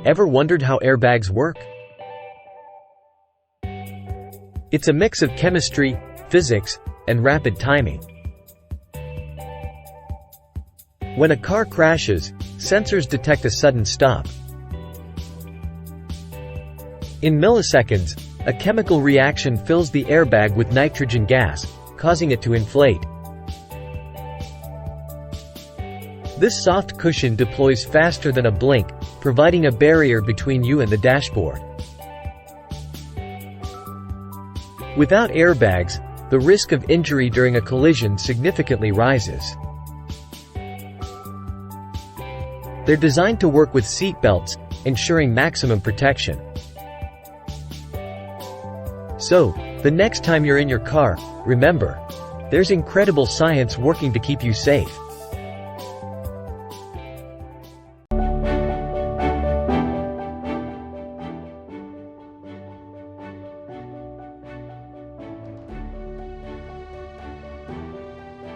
Ever wondered how airbags work? It's a mix of chemistry, physics, and rapid timing. When a car crashes, sensors detect a sudden stop. In milliseconds, a chemical reaction fills the airbag with nitrogen gas, causing it to inflate. This soft cushion deploys faster than a blink, providing a barrier between you and the dashboard. Without airbags, the risk of injury during a collision significantly rises. They're designed to work with seat belts, ensuring maximum protection. So, the next time you're in your car, remember, there's incredible science working to keep you safe.